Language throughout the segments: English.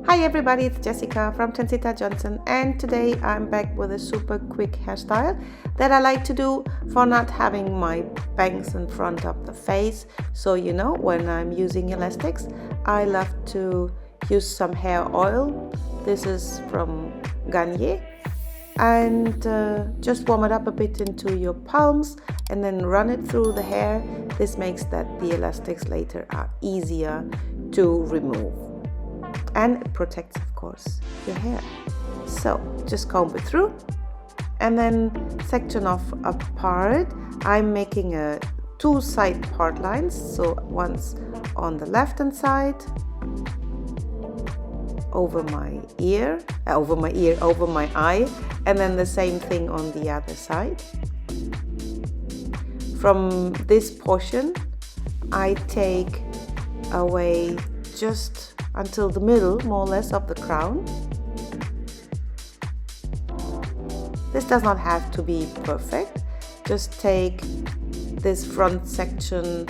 Hi everybody, it's Jessica from Tensita Johnson, and today I'm back with a super quick hairstyle that I like to do for not having my bangs in front of the face. So you know, when I'm using elastics, I love to use some hair oil. This is from Garnier, and just warm it up a bit into your palms and then run it through the hair. This makes that the elastics later are easier to remove. And it protects, of course, your hair. So just comb it through and then section off a part. I'm making two side part lines, so once on the left hand side over my eye, and then the same thing on the other side. From this portion I take away just until the middle, more or less, of the crown. This does not have to be perfect. Just take this front section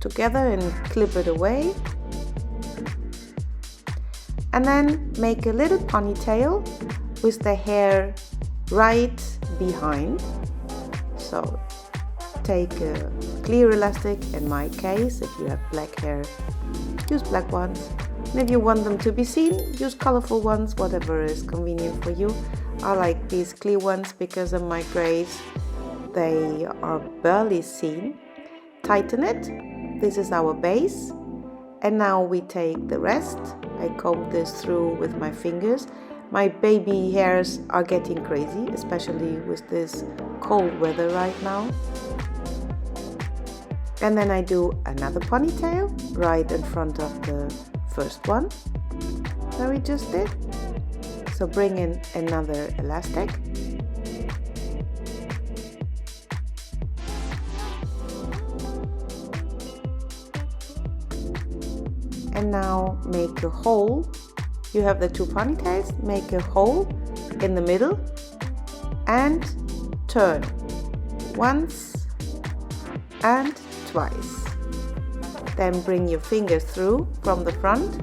together and clip it away. And then make a little ponytail with the hair right behind. So take a clear elastic, in my case. If you have black hair, use black ones, and if you want them to be seen, use colorful ones, whatever is convenient for you. I like these clear ones because of my grays, they are barely seen. Tighten it. This is our base, and now we take the rest. I comb this through with my fingers. My baby hairs are getting crazy, especially with this cold weather right now. And then I do another ponytail right in front of the first one that we just did. So bring in another elastic. And now make a hole. You have the two ponytails, make a hole in the middle and turn once and twice. Then bring your fingers through from the front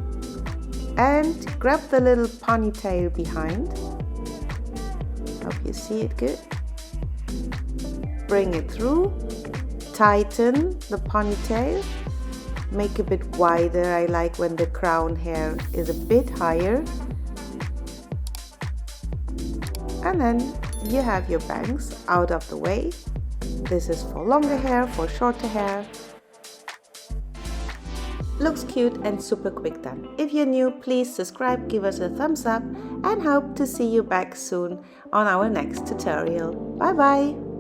and grab the little ponytail behind. Hope you see it good. Bring it through, tighten the ponytail, make a bit wider. I like when the crown hair is a bit higher. And then you have your bangs out of the way. This is for longer hair, for shorter hair. Looks cute and super quick done. If you're new, please subscribe, give us a thumbs up, and hope to see you back soon on our next tutorial. Bye bye!